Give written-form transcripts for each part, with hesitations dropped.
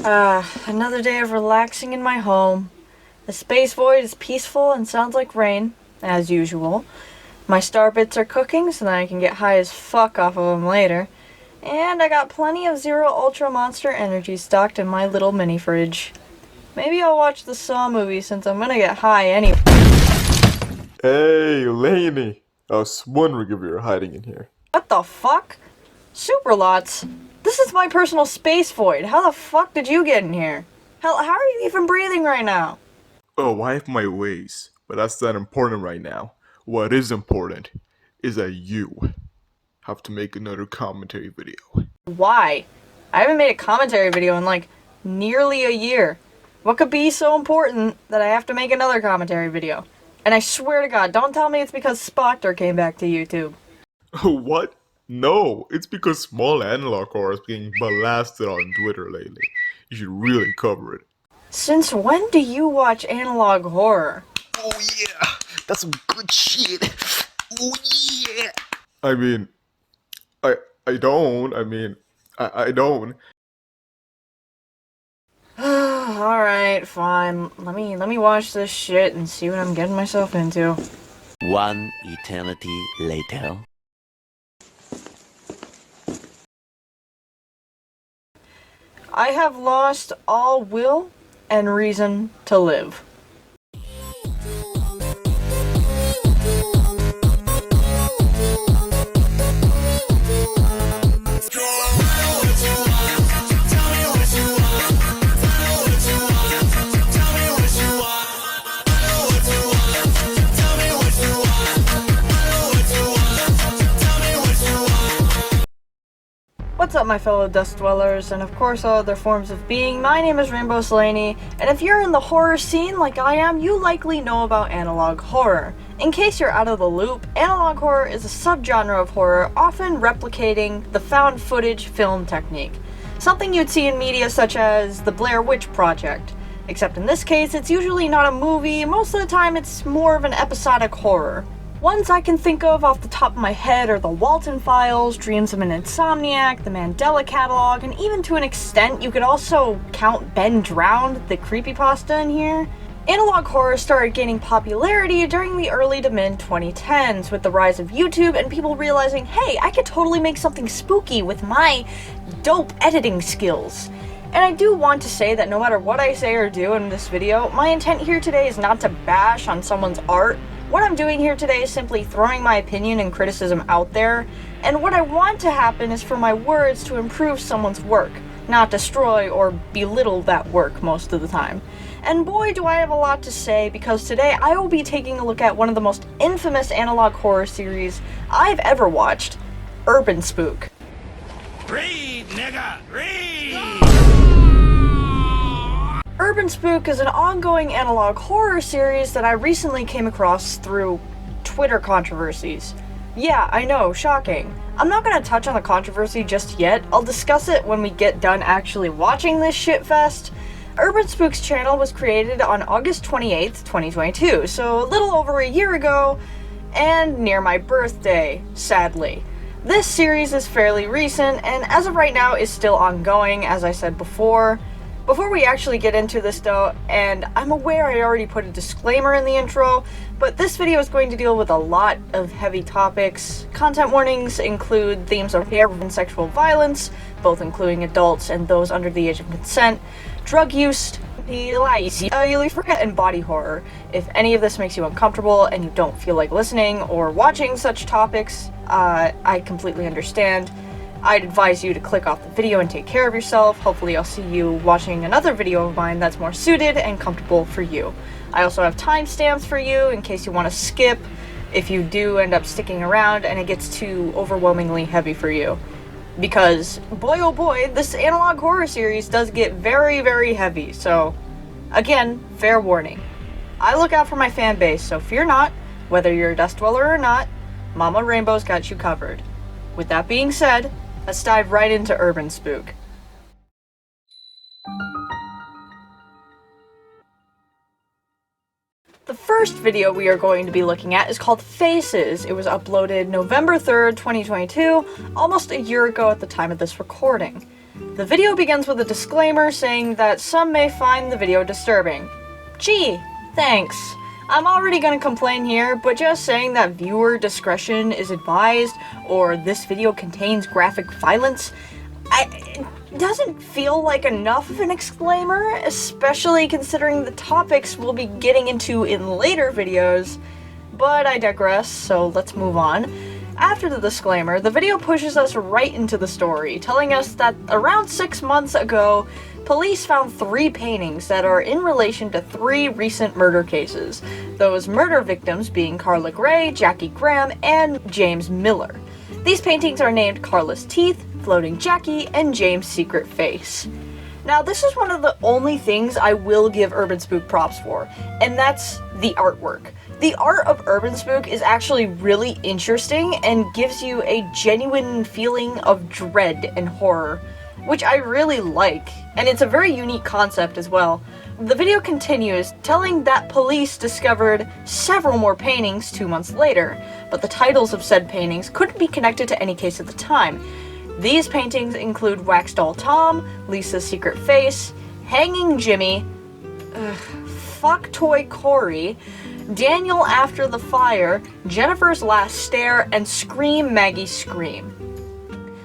Another day of relaxing in my home. The space void is peaceful and sounds like rain, as usual. My star bits are cooking so that I can get high as fuck off of them later. And I got plenty of Zero Ultra Monster Energy stocked in my little mini fridge. Maybe I'll watch the Saw movie since I'm gonna get high anyway. Hey, Lainey! I was wondering if you were hiding in here. What the fuck? SUPERLOTS? This is my personal space void. How the fuck did you get in here? Hell, how are you even breathing right now? Oh, I have my ways, but that's not important right now. What is important is that you have to make another commentary video. Why? I haven't made a commentary video in like nearly a year. What could be so important that I have to make another commentary video? And I swear to God, don't tell me it's because Spoctor came back to YouTube. What? No, it's because small analog horror is being blasted on Twitter lately. You should really cover it. Since when do you watch analog horror? Oh yeah, that's some good shit. Oh yeah. I mean, I don't. I don't. Alright, fine. Let me watch this shit and see what I'm getting myself into. One eternity later. I have lost all will and reason to live. What's up, my fellow dust dwellers, and of course all other forms of being. My name is Rainbow Slaney, and if you're in the horror scene like I am, you likely know about analog horror. In case you're out of the loop, analog horror is a subgenre of horror often replicating the found footage film technique. Something you'd see in media such as the Blair Witch Project. Except in this case, it's usually not a movie, most of the time it's more of an episodic horror. Ones I can think of off the top of my head are the Walton Files, Dreams of an Insomniac, the Mandela Catalog, and even to an extent you could also count Ben Drowned, the creepypasta in here. Analog horror started gaining popularity during the early to mid 2010s with the rise of YouTube and people realizing, hey, I could totally make something spooky with my dope editing skills. And I do want to say that no matter what I say or do in this video, my intent here today is not to bash on someone's art. What I'm doing here today is simply throwing my opinion and criticism out there, and what I want to happen is for my words to improve someone's work, not destroy or belittle that work most of the time. And boy do I have a lot to say, because today I will be taking a look at one of the most infamous analog horror series I've ever watched, Urban Spook. Read, nigga, read! Urban Spook is an ongoing analog horror series that I recently came across through Twitter controversies. Yeah, I know, shocking. I'm not gonna touch on the controversy just yet, I'll discuss it when we get done actually watching this shitfest. Urban Spook's channel was created on August 28th, 2022, so a little over a year ago, and near my birthday, sadly. This series is fairly recent, and as of right now is still ongoing, as I said before. Before we actually get into this though, and I'm aware I already put a disclaimer in the intro, but this video is going to deal with a lot of heavy topics. Content warnings include themes of hair and sexual violence, both including adults and those under the age of consent, drug use, and body horror. If any of this makes you uncomfortable and you don't feel like listening or watching such topics, I completely understand. I'd advise you to click off the video and take care of yourself. Hopefully I'll see you watching another video of mine that's more suited and comfortable for you. I also have timestamps for you in case you want to skip if you do end up sticking around and it gets too overwhelmingly heavy for you. Because, boy oh boy, this analog horror series does get very, very heavy, so again, fair warning. I look out for my fan base, so fear not, whether you're a dust dweller or not, Mama Rainbow's got you covered. With that being said, let's dive right into Urban Spook. The first video we are going to be looking at is called Faces. It was uploaded November 3rd, 2022, almost a year ago at the time of this recording. The video begins with a disclaimer saying that some may find the video disturbing. Gee, thanks. I'm already gonna complain here, but just saying that viewer discretion is advised, or this video contains graphic violence, it doesn't feel like enough of an exclaimer, especially considering the topics we'll be getting into in later videos. But I digress, so let's move on. After the disclaimer, the video pushes us right into the story, telling us that around 6 months ago, police found 3 paintings that are in relation to 3 recent murder cases, those murder victims being Carla Gray, Jackie Graham, and James Miller. These paintings are named Carla's Teeth, Floating Jackie, and James' Secret Face. Now, this is one of the only things I will give Urban Spook props for, and that's the artwork. The art of Urban Spook is actually really interesting and gives you a genuine feeling of dread and horror, which I really like, and it's a very unique concept as well. The video continues, telling that police discovered several more paintings 2 months later, but the titles of said paintings couldn't be connected to any case at the time. These paintings include Wax Doll Tom, Lisa's Secret Face, Hanging Jimmy, Fuck Toy Corey, Daniel After the Fire, Jennifer's Last Stare, and Scream Maggie Scream.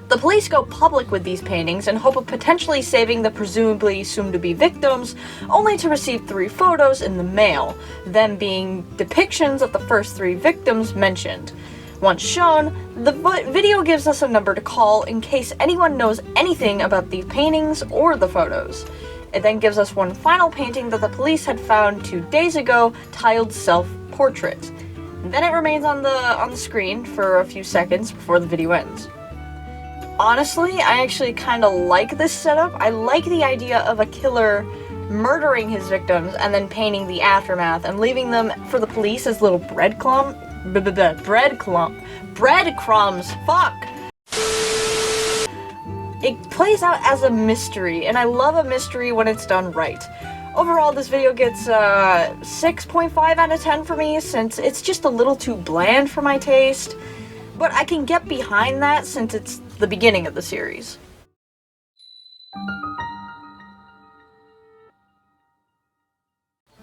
The police go public with these paintings in hope of potentially saving the presumably soon-to-be victims, only to receive 3 photos in the mail, them being depictions of the first 3 victims mentioned. Once shown, the video gives us a number to call in case anyone knows anything about these paintings or the photos. It then gives us one final painting that the police had found 2 days ago, titled Self-Portrait. Then it remains on the screen for a few seconds before the video ends. Honestly, I actually kind of like this setup. I like the idea of a killer murdering his victims and then painting the aftermath and leaving them for the police as little breadcrumbs. Fuck! It plays out as a mystery, and I love a mystery when it's done right. Overall, this video gets 6.5 out of 10 for me, since it's just a little too bland for my taste. But I can get behind that since it's the beginning of the series.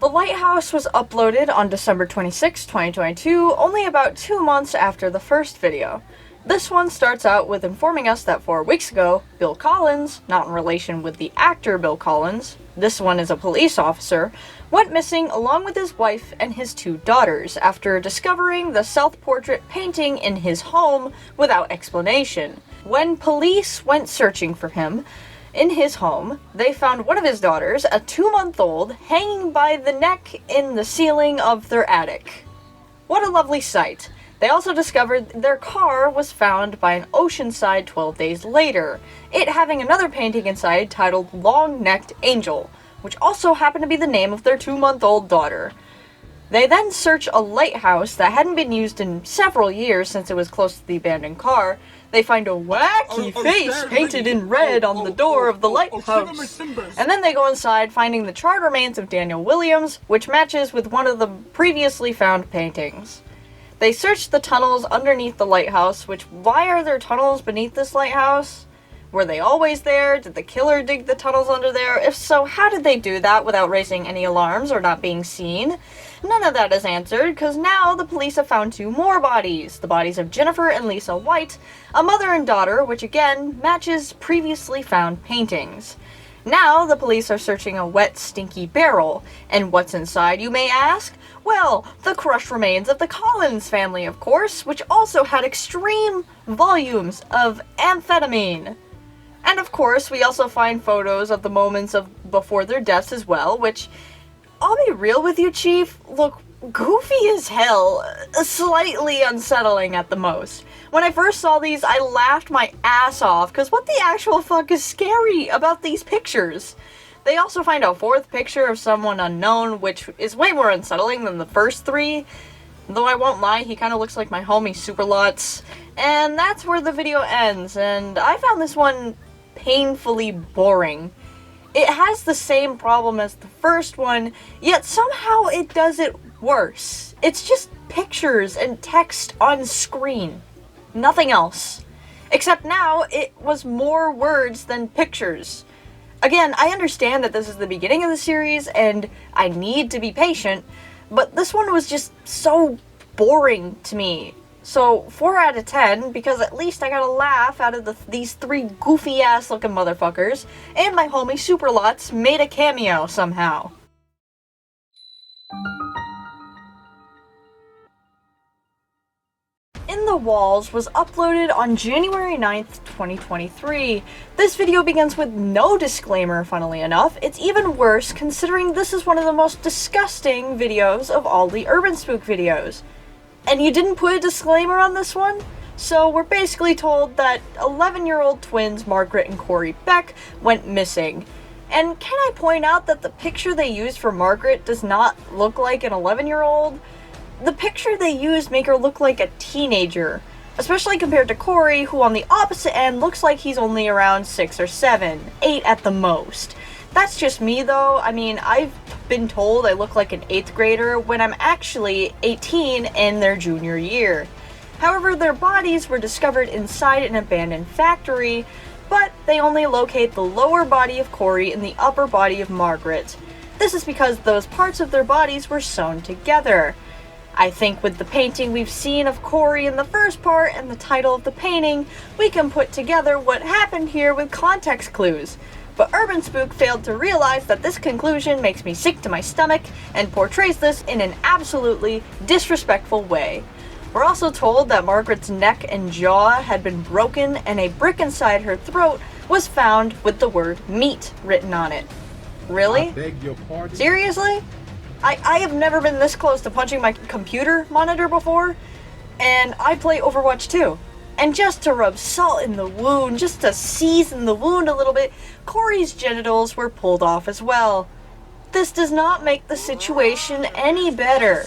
The Lighthouse was uploaded on December 26, 2022, only about 2 months after the first video. This one starts out with informing us that 4 weeks ago, Bill Collins, not in relation with the actor Bill Collins, this one is a police officer, went missing along with his wife and his 2 daughters after discovering the self-portrait painting in his home without explanation. When police went searching for him in his home, they found one of his daughters, a 2-month-old, hanging by the neck in the ceiling of their attic. What a lovely sight. They also discovered their car was found by an oceanside 12 days later, it having another painting inside titled Long-Necked Angel, which also happened to be the name of their 2-month-old daughter. They then search a lighthouse that hadn't been used in several years since it was close to the abandoned car. They find a wacky face painted in red on the door of the lighthouse. And then they go inside, finding the charred remains of Daniel Williams, which matches with one of the previously found paintings. They search the tunnels underneath the lighthouse, which, why are there tunnels beneath this lighthouse? Were they always there? Did the killer dig the tunnels under there? If so, how did they do that without raising any alarms or not being seen? None of that is answered, because now the police have found 2 more bodies. The bodies of Jennifer and Lisa White, a mother and daughter, which again matches previously found paintings. Now the police are searching a wet, stinky barrel. And what's inside, you may ask? Well, the crushed remains of the Collins family, of course, which also had extreme volumes of amphetamine. And of course, we also find photos of the moments of before their deaths as well, which, I'll be real with you, Chief, look goofy as hell, slightly unsettling at the most. When I first saw these, I laughed my ass off, because what the actual fuck is scary about these pictures? They also find a 4th picture of someone unknown, which is way more unsettling than the first 3. Though I won't lie, he kind of looks like my homie SUPERLOTS. And that's where the video ends, and I found this one painfully boring. It has the same problem as the first one, yet somehow it does it worse. It's just pictures and text on screen. Nothing else. Except now, it was more words than pictures. Again, I understand that this is the beginning of the series, and I need to be patient, but this one was just so boring to me. So, 4 out of 10, because at least I got a laugh out of these 3 goofy-ass looking motherfuckers, and my homie SUPERLOTS made a cameo somehow. In the Walls was uploaded on January 9th, 2023. This video begins with no disclaimer, funnily enough. It's even worse considering this is one of the most disgusting videos of all the Urban Spook videos. And you didn't put a disclaimer on this one? So we're basically told that 11-year-old twins Margaret and Corey Beck went missing. And can I point out that the picture they used for Margaret does not look like an 11-year-old? The picture they used make her look like a teenager, especially compared to Corey, who on the opposite end looks like he's only around 6 or 7, 8 at the most. That's just me though. I mean, I've been told I look like an 8th grader when I'm actually 18 in their junior year. However, their bodies were discovered inside an abandoned factory, but they only locate the lower body of Corey and the upper body of Margaret. This is because those parts of their bodies were sewn together. I think with the painting we've seen of Corey in the first part and the title of the painting, we can put together what happened here with context clues. But Urban Spook failed to realize that this conclusion makes me sick to my stomach and portrays this in an absolutely disrespectful way. We're also told that Margaret's neck and jaw had been broken and a brick inside her throat was found with the word meat written on it. Really? I beg your pardon? Seriously? I have never been this close to punching my computer monitor before, and I play Overwatch 2. And just to rub salt in the wound, just to season the wound a little bit, Corey's genitals were pulled off as well. This does not make the situation any better.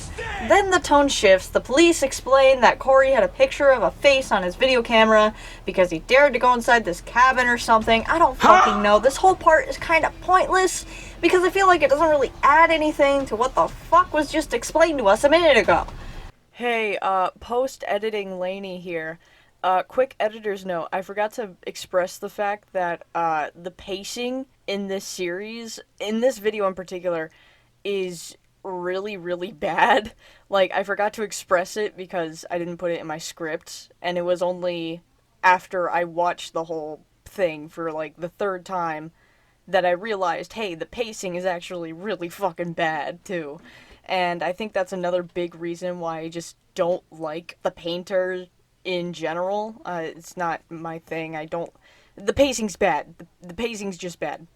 Then the tone shifts. The police explain that Corey had a picture of a face on his video camera because he dared to go inside this cabin or something. I don't fucking know. This whole part is kind of pointless because I feel like it doesn't really add anything to what the fuck was just explained to us a minute ago. Hey, post-editing Lainey here. Quick editor's note, I forgot to express the fact that, the pacing in this series, in this video in particular, is really, really bad. Like, I forgot to express it because I didn't put it in my script, and it was only after I watched the whole thing for, like, the 3rd time that I realized, hey, the pacing is actually really fucking bad, too. And I think that's another big reason why I just don't like the painter in general. It's not my thing. The pacing's bad. The pacing's just bad.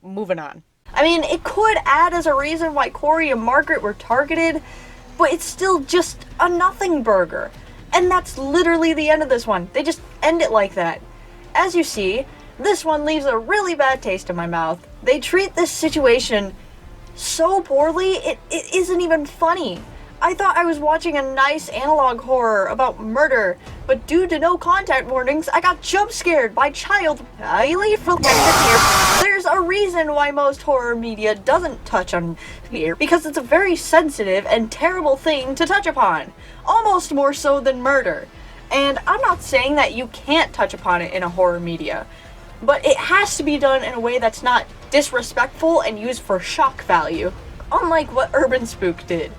Moving on. I mean, it could add as a reason why Corey and Margaret were targeted, but it's still just a nothing burger. And that's literally the end of this one. They just end it like that. As you see, this one leaves a really bad taste in my mouth. They treat this situation so poorly, it isn't even funny. I thought I was watching a nice analog horror about murder, but due to no contact warnings, I got jump scared by child highly here. There's a reason why most horror media doesn't touch on fear, because it's a very sensitive and terrible thing to touch upon. Almost more so than murder. And I'm not saying that you can't touch upon it in a horror media, but it has to be done in a way that's not disrespectful and used for shock value, unlike what Urban Spook did.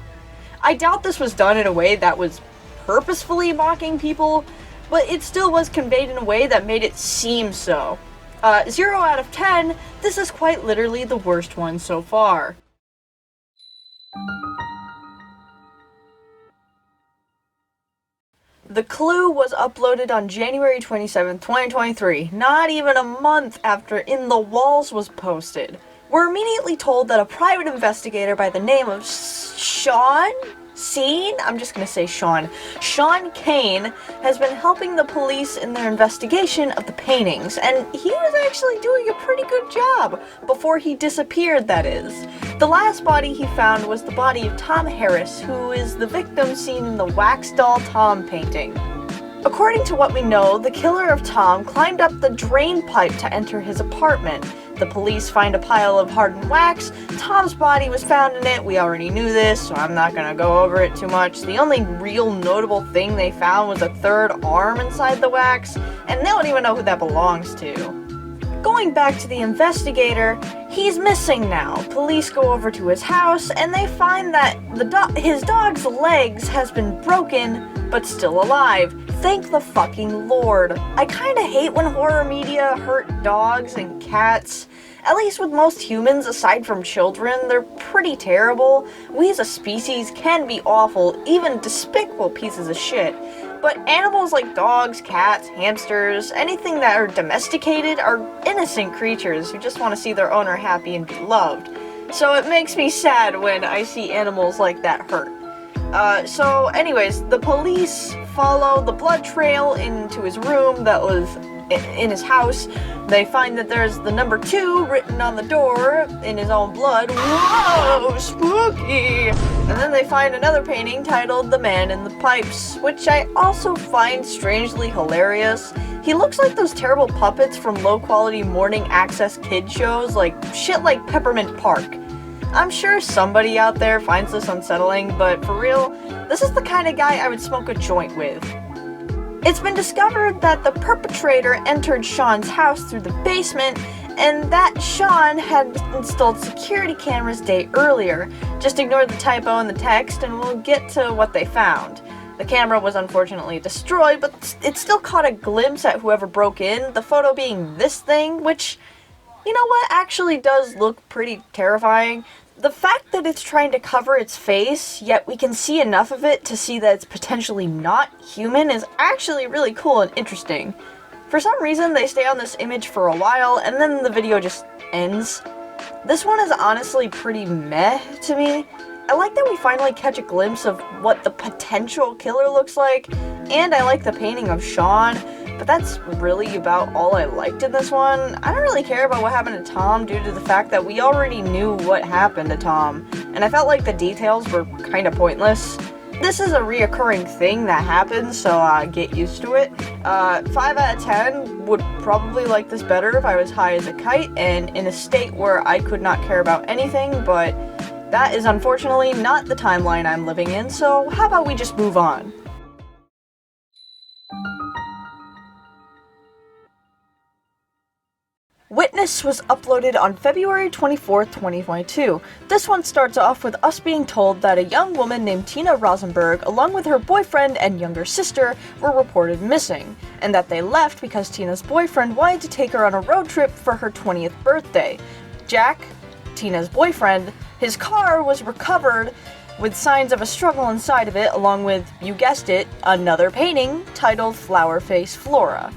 I doubt this was done in a way that was purposefully mocking people, but it still was conveyed in a way that made it seem so. 0 out of 10, this is quite literally the worst one so far. The Clue was uploaded on January 27, 2023, not even a month after In the Walls was posted. We're immediately told that a private investigator by the name of Sean Kane has been helping the police in their investigation of the paintings, and he was actually doing a pretty good job before he disappeared, that is. The last body he found was the body of Tom Harris, who is the victim seen in the Wax Doll Tom painting. According to what we know, the killer of Tom climbed up the drain pipe to enter his apartment. The police find a pile of hardened wax. Tom's body was found in it. We already knew this, so I'm not gonna go over it too much. The only real notable thing they found was a third arm inside the wax, and they don't even know who that belongs to. Going back to the investigator, he's missing now. Police go over to his house, and they find that his dog's legs has been broken, but still alive. Thank the fucking Lord. I kinda hate when horror media hurt dogs and cats. At least with most humans, aside from children, they're pretty terrible. We as a species can be awful, even despicable pieces of shit. But animals like dogs, cats, hamsters, anything that are domesticated are innocent creatures who just want to see their owner happy and be loved. So it makes me sad when I see animals like that hurt. So anyways, the police follow the blood trail into his room that was in his house. They find that there's the number 2 written on the door in his own blood. Whoa, spooky! And then they find another painting titled The Man in the Pipes, which I also find strangely hilarious. He looks like those terrible puppets from low-quality morning access kid shows, like shit like Peppermint Park. I'm sure somebody out there finds this unsettling, but for real, this is the kind of guy I would smoke a joint with. It's been discovered that the perpetrator entered Sean's house through the basement, and that Sean had installed security cameras day earlier. Just ignore the typo in the text and we'll get to what they found. The camera was unfortunately destroyed, but it still caught a glimpse at whoever broke in, the photo being this thing, which, you know what, actually does look pretty terrifying. The fact that it's trying to cover its face, yet we can see enough of it to see that it's potentially not human, is actually really cool and interesting. For some reason, they stay on this image for a while, and then the video just ends. This one is honestly pretty meh to me. I like that we finally catch a glimpse of what the potential killer looks like, and I like the painting of Sean, but that's really about all I liked in this one. I don't really care about what happened to Tom due to the fact that we already knew what happened to Tom, and I felt like the details were kind of pointless. This is a reoccurring thing that happens, so get used to it. 5 out of 10 would probably like this better if I was high as a kite and in a state where I could not care about anything, but that is unfortunately not the timeline I'm living in, so how about we just move on? Witness was uploaded on February 24th, 2022. This one starts off with us being told that a young woman named Tina Rosenberg, along with her boyfriend and younger sister, were reported missing, and that they left because Tina's boyfriend wanted to take her on a road trip for her 20th birthday. Jack, Tina's boyfriend, his car was recovered with signs of a struggle inside of it, along with, you guessed it, another painting titled Flower Face Flora.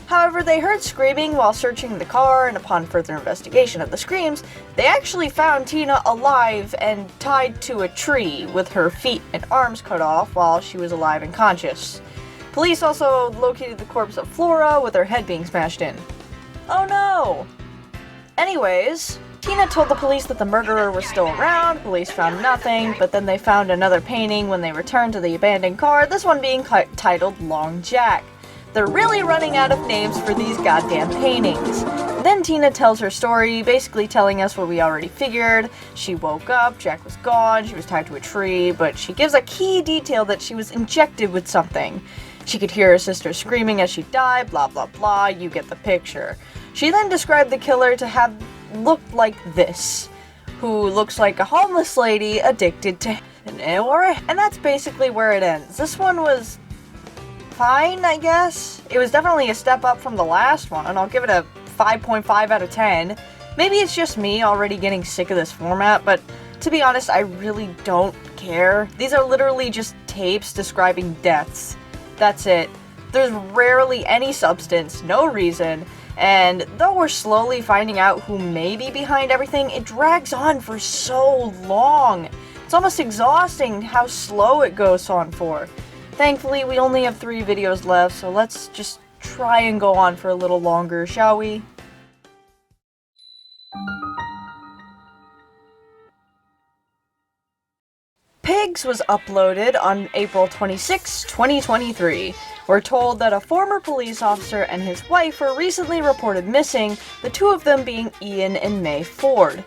However, they heard screaming while searching the car, and upon further investigation of the screams, they actually found Tina alive and tied to a tree with her feet and arms cut off while she was alive and conscious. Police also located the corpse of Flora with her head being smashed in. Oh no! Anyways, Tina told the police that the murderer was still around. Police found nothing, but then they found another painting when they returned to the abandoned car, this one being titled Long Jack. They're really running out of names for these goddamn paintings. Then Tina tells her story, basically telling us what we already figured. She woke up, Jack was gone, she was tied to a tree, but she gives a key detail that she was injected with something. She could hear her sister screaming as she died, blah blah blah, you get the picture. She then described the killer to have looked like this, who looks like a homeless lady addicted to and that's basically where it ends. This one was fine, I guess. It was definitely a step up from the last one, and I'll give it a 5.5 out of 10. Maybe it's just me already getting sick of this format, but to be honest, I really don't care. These are literally just tapes describing deaths. That's it. There's rarely any substance, no reason, and though we're slowly finding out who may be behind everything, it drags on for so long. It's almost exhausting how slow it goes on for. Thankfully, we only have 3 videos left, so let's just try and go on for a little longer, shall we? Pigs was uploaded on April 26, 2023. We're told that a former police officer and his wife were recently reported missing, the two of them being Ian and May Ford.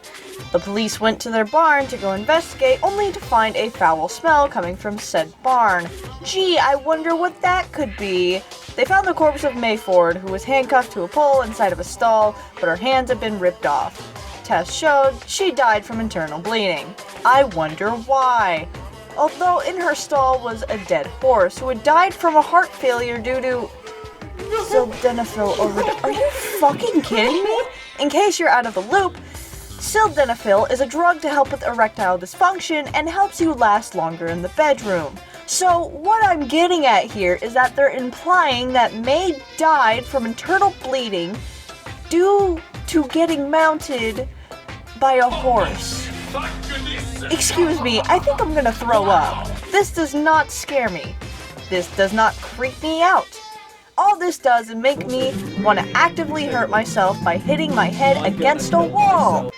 The police went to their barn to go investigate, only to find a foul smell coming from said barn. Gee, I wonder what that could be. They found the corpse of May Ford, who was handcuffed to a pole inside of a stall, but her hands had been ripped off. Tests showed she died from internal bleeding. I wonder why. Although in her stall was a dead horse who had died from a heart failure due to sildenafil overdose. Are you fucking kidding me? In case you're out of the loop, sildenafil is a drug to help with erectile dysfunction and helps you last longer in the bedroom. So what I'm getting at here is that they're implying that May died from internal bleeding due to getting mounted by a horse. Excuse me, I think I'm gonna throw up. This does not scare me. This does not creep me out. All this does is make me want to actively hurt myself by hitting my head against a wall.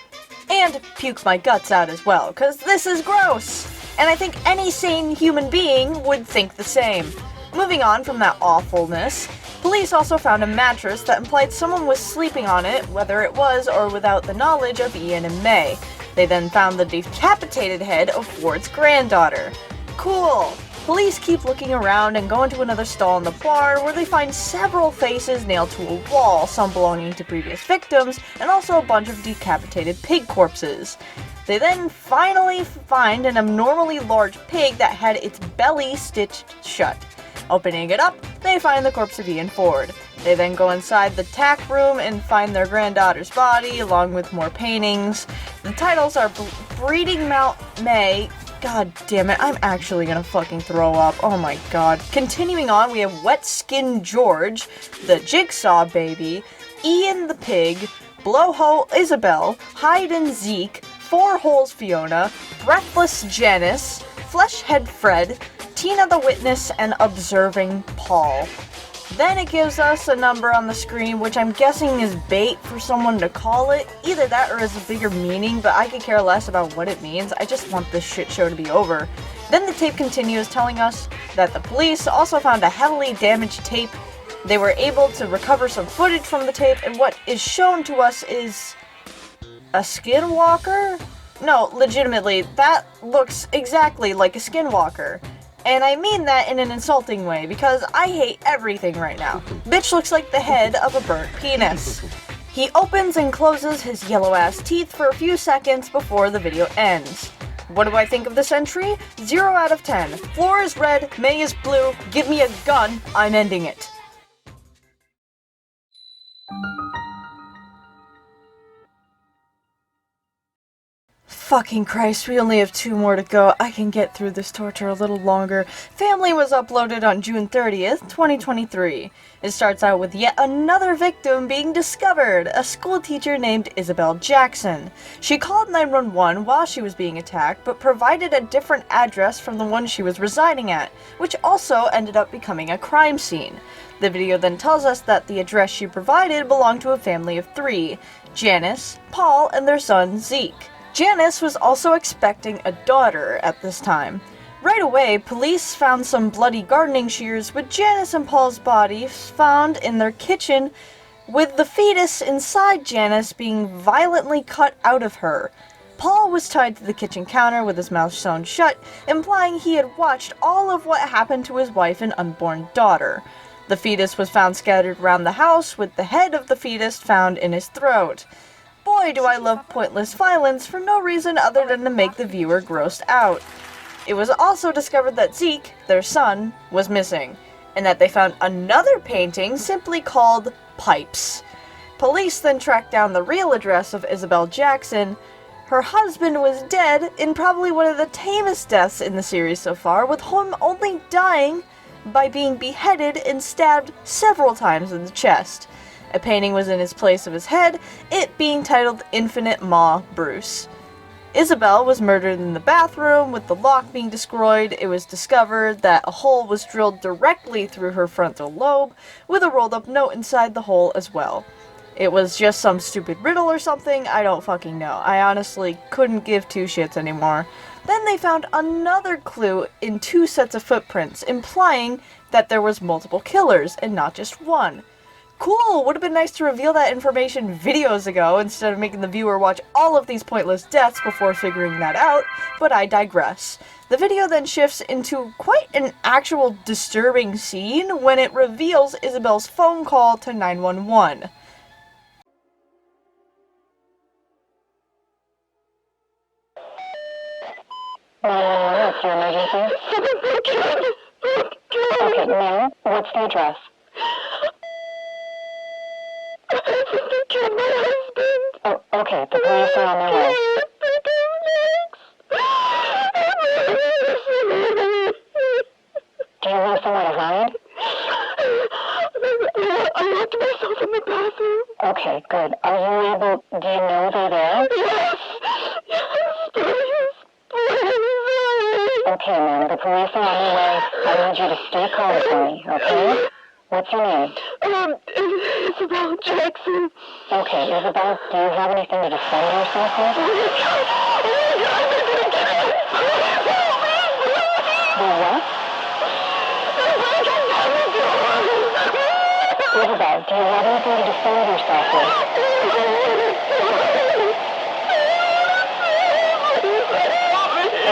And puke my guts out as well, because this is gross. And I think any sane human being would think the same. Moving on from that awfulness, police also found a mattress that implied someone was sleeping on it, whether it was or without the knowledge of Ian and May. They then found the decapitated head of Ford's granddaughter. Cool! Police keep looking around and go into another stall in the barn where they find several faces nailed to a wall, some belonging to previous victims, and also a bunch of decapitated pig corpses. They then finally find an abnormally large pig that had its belly stitched shut. Opening it up, they find the corpse of Ian Ford. They then go inside the tack room and find their granddaughter's body, along with more paintings. The titles are Breeding Mount May. God damn it, I'm actually gonna fucking throw up. Oh my god. Continuing on, we have Wet Skin George, The Jigsaw Baby, Ian the Pig, Blowhole Isabel, Hyde and Zeke, Four Holes Fiona, Breathless Janice, Fleshhead Fred, Tina the Witness, and Observing Paul. Then it gives us a number on the screen, which I'm guessing is bait for someone to call it. Either that or has a bigger meaning, but I could care less about what it means. I just want this shit show to be over. Then the tape continues, telling us that the police also found a heavily damaged tape. They were able to recover some footage from the tape, and what is shown to us is a skinwalker? No, legitimately, that looks exactly like a skinwalker. And I mean that in an insulting way, because I hate everything right now. Bitch looks like the head of a burnt penis. He opens and closes his yellow-ass teeth for a few seconds before the video ends. What do I think of this entry? 0 out of 10. Floor is red, May is blue, give me a gun, I'm ending it. Fucking Christ, we only have 2 more to go. I can get through this torture a little longer. Family was uploaded on June 30th, 2023. It starts out with yet another victim being discovered, a school teacher named Isabel Jackson. She called 911 while she was being attacked, but provided a different address from the one she was residing at, which also ended up becoming a crime scene. The video then tells us that the address she provided belonged to a family of 3, Janice, Paul, and their son Zeke. Janice was also expecting a daughter at this time. Right away, police found some bloody gardening shears with Janice and Paul's bodies found in their kitchen, with the fetus inside Janice being violently cut out of her. Paul was tied to the kitchen counter with his mouth sewn shut, implying he had watched all of what happened to his wife and unborn daughter. The fetus was found scattered around the house, with the head of the fetus found in his throat. Boy, do I love pointless violence for no reason other than to make the viewer grossed out. It was also discovered that Zeke, their son, was missing, and that they found another painting simply called Pipes. Police then tracked down the real address of Isabel Jackson. Her husband was dead in probably one of the tamest deaths in the series so far, with him only dying by being beheaded and stabbed several times in the chest. A painting was in his place of his head, it being titled Infinite Ma Bruce. Isabel was murdered in the bathroom, with the lock being destroyed. It was discovered that a hole was drilled directly through her frontal lobe, with a rolled up note inside the hole as well. it was just some stupid riddle or something, I don't fucking know. I honestly couldn't give two shits anymore. Then they found another clue in 2 sets of footprints, implying that there was multiple killers and not just one. Cool, would have been nice to reveal that information videos ago instead of making the viewer watch all of these pointless deaths before figuring that out, but I digress. The video then shifts into quite an actual disturbing scene when it reveals Isabel's phone call to 911. What's your emergency? Okay, ma'am, what's the address? They killed my husband. Oh, okay, the police are on their way. Do you have somewhere to hide? I locked myself in the bathroom. Okay, good. Are you able, do you know they're there? Yes, please. Okay, ma'am, the police are on their way. I need you to stay calm for me, okay? What's your name? Isabel Jackson. Okay, Isabel, do you have anything to defend yourself with? The what? Isabel, do you have anything to defend yourself with?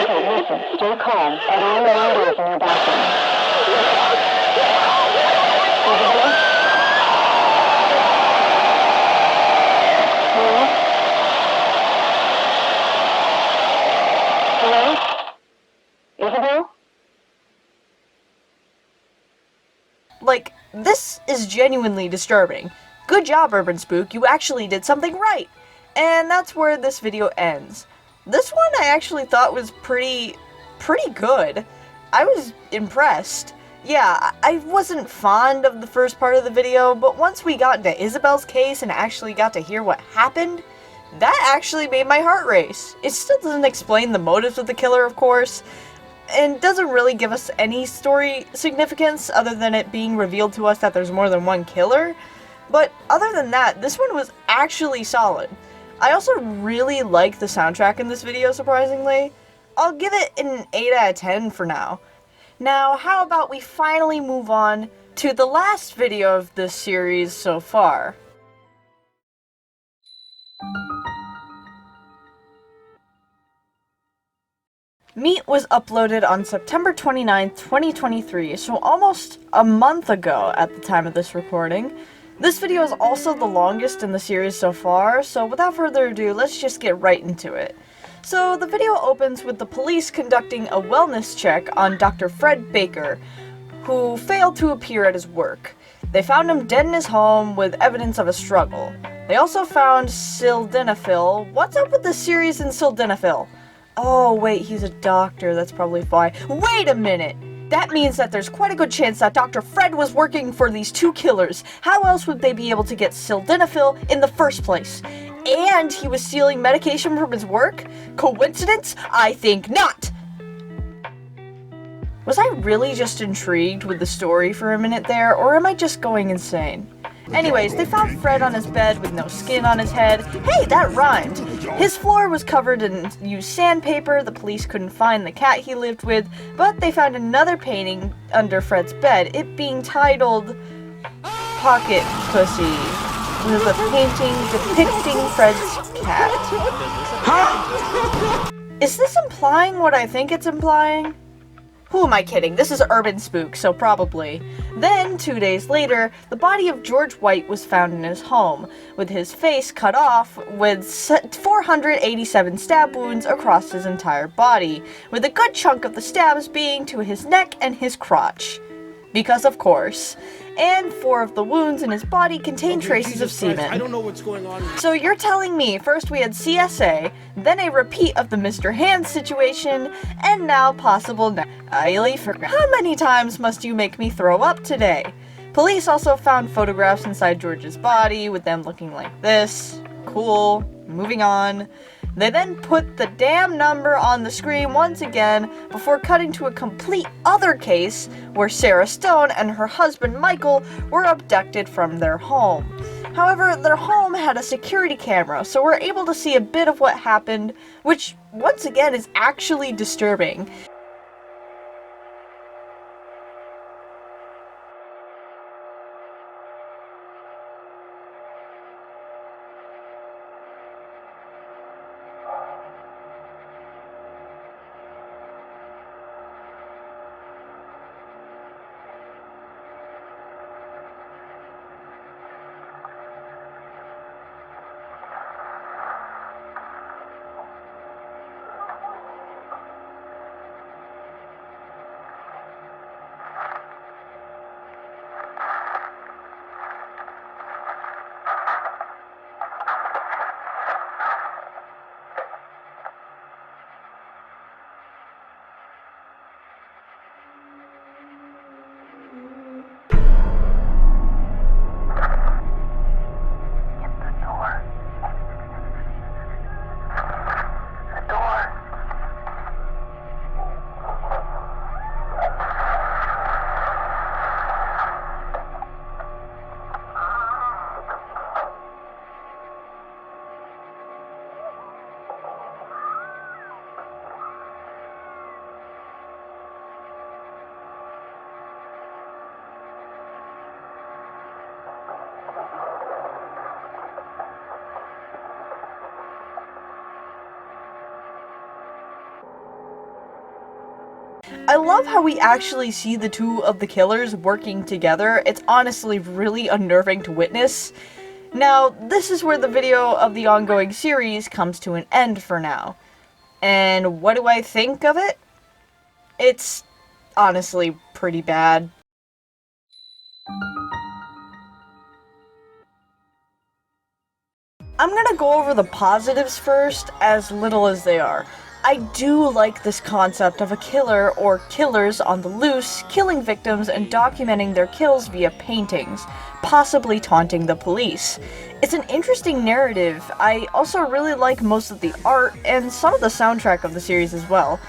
Okay, listen, stay calm. Are there any windows in your bathroom? Isabel? Hello? Isabel? Like, this is genuinely disturbing. Good job, Urban Spook, you actually did something right! And that's where this video ends. This one I actually thought was pretty good. I was impressed. Yeah, I wasn't fond of the first part of the video, but once we got into Isabel's case and actually got to hear what happened, that actually made my heart race. It still doesn't explain the motives of the killer, of course, and doesn't really give us any story significance other than it being revealed to us that there's more than one killer. But other than that, this one was actually solid. I also really like the soundtrack in this video, surprisingly. I'll give it an 8 out of 10 for now. Now, how about we finally move on to the last video of this series so far. Meat was uploaded on September 29th, 2023, so almost a month ago at the time of this recording. This video is also the longest in the series so far, so without further ado, let's just get right into it. So the video opens with the police conducting a wellness check on Dr. Fred Baker, who failed to appear at his work. They found him dead in his home with evidence of a struggle. They also found sildenafil. What's up with this series and sildenafil? Oh wait, he's a doctor, that's probably why. Wait a minute! That means that there's quite a good chance that Dr. Fred was working for these 2 killers. How else would they be able to get sildenafil in the first place? And he was stealing medication from his work? Coincidence? I think not! Was I really just intrigued with the story for a minute there, or am I just going insane? Anyways, they found Fred on his bed with no skin on his head. Hey, that rhymed! His floor was covered in used sandpaper. The police couldn't find the cat he lived with, but they found another painting under Fred's bed, it being titled Pocket Pussy, with a painting depicting Fred's cat. Is this implying what I think it's implying? Who am I kidding? This is Urban Spook, so probably. Then, 2 days later, the body of George White was found in his home, with his face cut off with 487 stab wounds across his entire body, with a good chunk of the stabs being to his neck and his crotch. Because of course. And 4 of the wounds in his body contained traces of semen. I don't know what's going on. So you're telling me first we had CSA, then a repeat of the Mr. Hands situation, and now possible how many times must you make me throw up today? Police also found photographs inside George's body, with them looking like this. Cool. Moving on. They then put the damn number on the screen once again before cutting to a complete other case where Sarah Stone and her husband Michael were abducted from their home. However, their home had a security camera, so we're able to see a bit of what happened, which, once again, is actually disturbing. I love how we actually see the two of the killers working together. It's honestly really unnerving to witness. Now, this is where the video of the ongoing series comes to an end for now. And what do I think of it? It's honestly pretty bad. I'm gonna go over the positives first, as little as they are. I do like this concept of a killer or killers on the loose, killing victims and documenting their kills via paintings, possibly taunting the police. It's an interesting narrative. I also really like most of the art and some of the soundtrack of the series as well,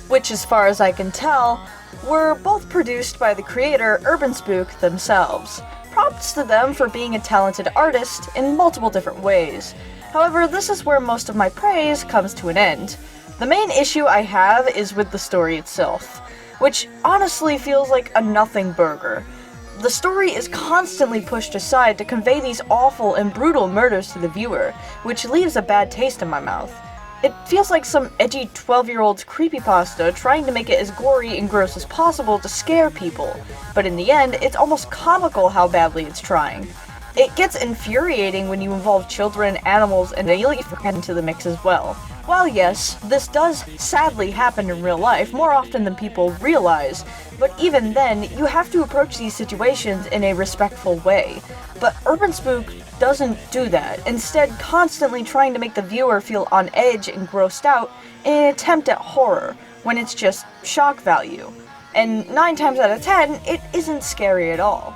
which, as far as I can tell, were both produced by the creator Urbanspook themselves. Props to them for being a talented artist in multiple different ways. However, this is where most of my praise comes to an end. The main issue I have is with the story itself, which honestly feels like a nothing burger. The story is constantly pushed aside to convey these awful and brutal murders to the viewer, which leaves a bad taste in my mouth. It feels like some edgy 12-year-old's creepypasta trying to make it as gory and gross as possible to scare people, but in the end, it's almost comical how badly it's trying. It gets infuriating when you involve children, animals, and aliens into the mix as well. While yes, this does sadly happen in real life more often than people realize, but even then, you have to approach these situations in a respectful way. But Urban Spook doesn't do that, instead constantly trying to make the viewer feel on edge and grossed out in an attempt at horror, when it's just shock value. And 9 times out of 10, it isn't scary at all.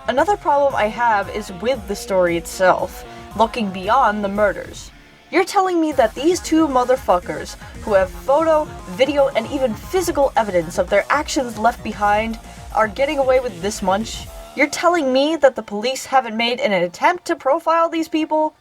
Another problem I have is with the story itself, looking beyond the murders. You're telling me that these two motherfuckers, who have photo, video, and even physical evidence of their actions left behind, are getting away with this much? You're telling me that the police haven't made an attempt to profile these people?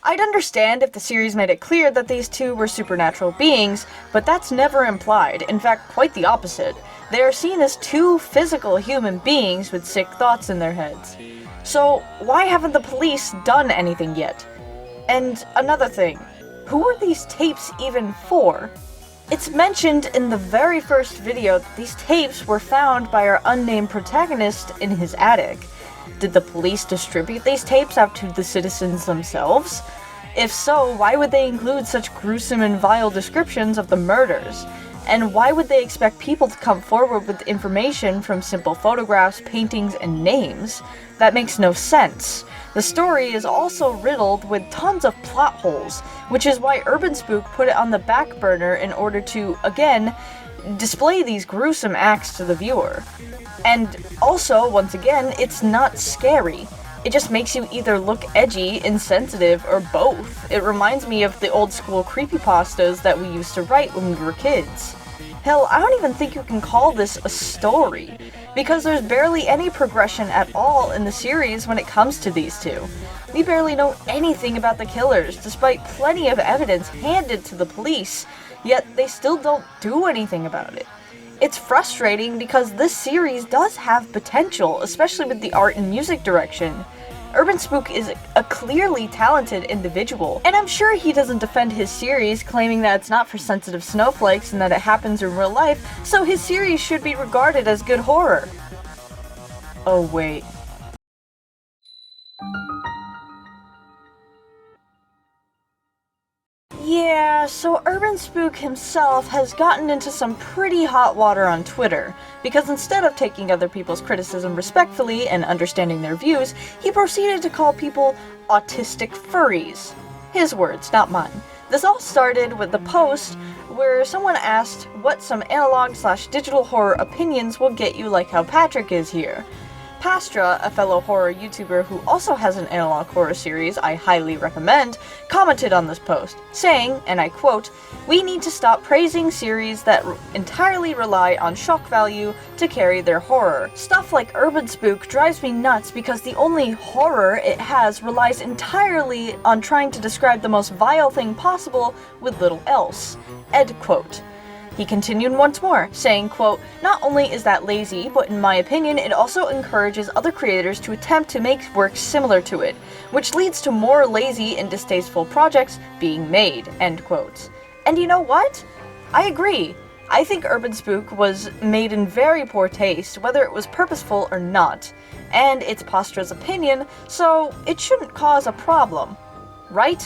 I'd understand if the series made it clear that these two were supernatural beings, but that's never implied, in fact quite the opposite. They are seen as two physical human beings with sick thoughts in their heads. So why haven't the police done anything yet? And another thing, who are these tapes even for? It's mentioned in the very first video that these tapes were found by our unnamed protagonist in his attic. Did the police distribute these tapes out to the citizens themselves? If so, why would they include such gruesome and vile descriptions of the murders? And why would they expect people to come forward with information from simple photographs, paintings, and names? That makes no sense. The story is also riddled with tons of plot holes, which is why Urban Spook put it on the back burner in order to, again, display these gruesome acts to the viewer. And also, once again, it's not scary. It just makes you either look edgy, insensitive, or both. It reminds me of the old school creepypastas that we used to write when we were kids. Hell, I don't even think you can call this a story, because there's barely any progression at all in the series when it comes to these two. We barely know anything about the killers, despite plenty of evidence handed to the police, yet they still don't do anything about it. It's frustrating because this series does have potential, especially with the art and music direction. Urbanspook is a clearly talented individual, and I'm sure he doesn't defend his series claiming that it's not for sensitive snowflakes and that it happens in real life, so his series should be regarded as good horror. Oh wait. Yeah, so Urban Spook himself has gotten into some pretty hot water on Twitter, because instead of taking other people's criticism respectfully and understanding their views, he proceeded to call people autistic furries. His words, not mine. This all started with the post where someone asked what some analog/digital horror opinions will get you, like how Patrick is here. Pastra, a fellow horror YouTuber who also has an analog horror series I highly recommend, commented on this post, saying, and I quote, "We need to stop praising series that entirely rely on shock value to carry their horror. Stuff like Urban Spook drives me nuts because the only horror it has relies entirely on trying to describe the most vile thing possible with little else." End quote. He continued once more, saying, quote, "Not only is that lazy, but in my opinion, it also encourages other creators to attempt to make works similar to it, which leads to more lazy and distasteful projects being made," end quote. And you know what? I agree. I think Urban Spook was made in very poor taste, whether it was purposeful or not. And it's Pastra's opinion, so it shouldn't cause a problem. Right?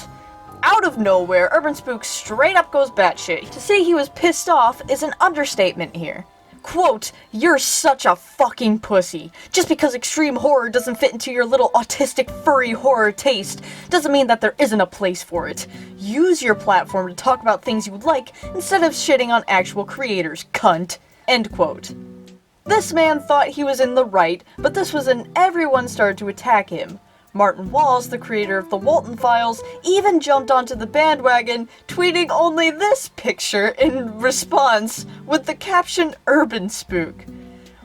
Out of nowhere, Urban Spook straight up goes batshit. To say he was pissed off is an understatement here. Quote, "You're such a fucking pussy. Just because extreme horror doesn't fit into your little autistic furry horror taste doesn't mean that there isn't a place for it. Use your platform to talk about things you would like instead of shitting on actual creators, cunt." End quote. This man thought he was in the right, but this was when everyone started to attack him. Martin Walls, the creator of the Walton Files, even jumped onto the bandwagon, tweeting only this picture in response with the caption "Urban Spook,"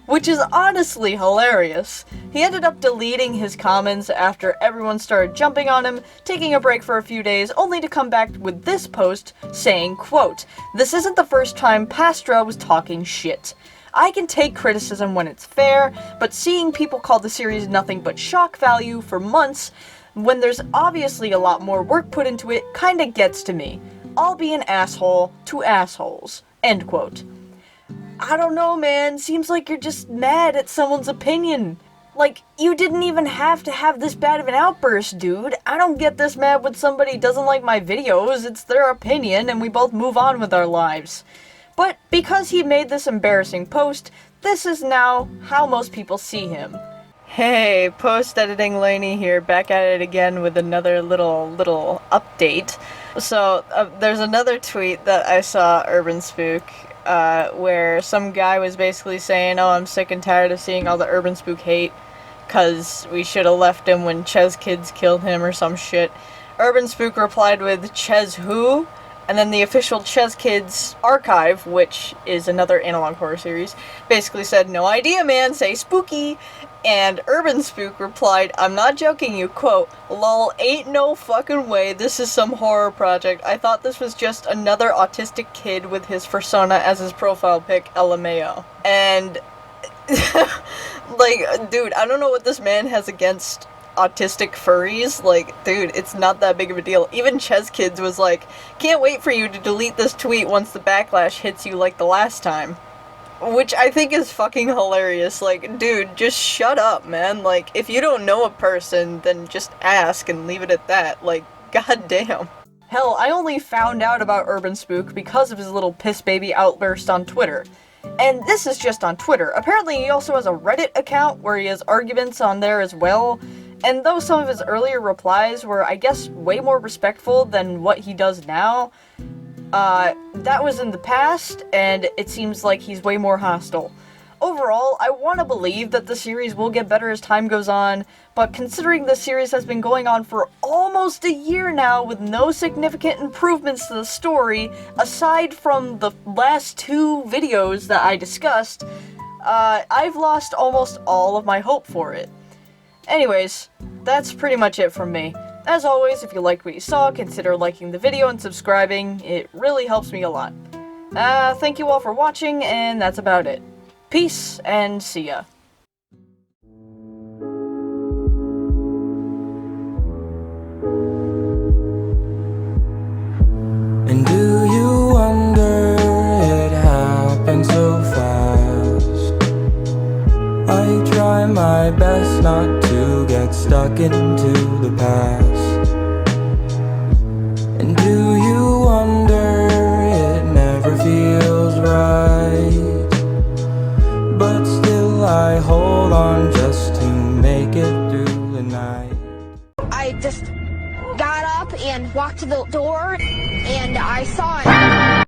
which is honestly hilarious. He ended up deleting his comments after everyone started jumping on him, taking a break for a few days, only to come back with this post saying, quote, "This isn't the first time Pastra was talking shit. I can take criticism when it's fair, but seeing people call the series nothing but shock value for months, when there's obviously a lot more work put into it, kinda gets to me. I'll be an asshole to assholes." End quote. I don't know, man. Seems like you're just mad at someone's opinion. Like, you didn't even have to have this bad of an outburst, dude. I don't get this mad when somebody doesn't like my videos. It's their opinion, and we both move on with our lives. But because he made this embarrassing post, this is now how most people see him. Hey, post-editing Lainey here, back at it again with another little update. So, there's another tweet that I saw, Urban Spook, where some guy was basically saying, "Oh, I'm sick and tired of seeing all the Urban Spook hate, cause we should've left him when Ches kids killed him," or some shit. Urban Spook replied with, "Ches who?" And then the official Ches Kids archive, which is another analog horror series, basically said, "No idea, man, say spooky." And Urban Spook replied, "I'm not joking you, quote, lol, ain't no fucking way this is some horror project. I thought this was just another autistic kid with his persona as his profile pic, LMAO." And, like, dude, I don't know what this man has against autistic furries. Like, dude, it's not that big of a deal. Even Ches Kids was like, "Can't wait for you to delete this tweet once the backlash hits you like the last time." Which I think is fucking hilarious. Like, dude, just shut up, man. Like, if you don't know a person, then just ask and leave it at that. Like, goddamn. Hell, I only found out about Urban Spook because of his little piss baby outburst on Twitter. And this is just on Twitter. Apparently he also has a Reddit account where he has arguments on there as well. And though some of his earlier replies were, I guess, way more respectful than what he does now, that was in the past, and it seems like he's way more hostile. Overall, I want to believe that the series will get better as time goes on, but considering the series has been going on for almost a year now with no significant improvements to the story, aside from the last two videos that I discussed, I've lost almost all of my hope for it. Anyways, that's pretty much it from me. As always, if you liked what you saw, consider liking the video and subscribing. It really helps me a lot. Thank you all for watching, and that's about it. Peace, and see ya. And do you wonder it happened so fast? I try my best not to get stuck into the past. And do you wonder it never feels right? But still I hold on just to make it through the night. I just got up and walked to the door, and I saw it.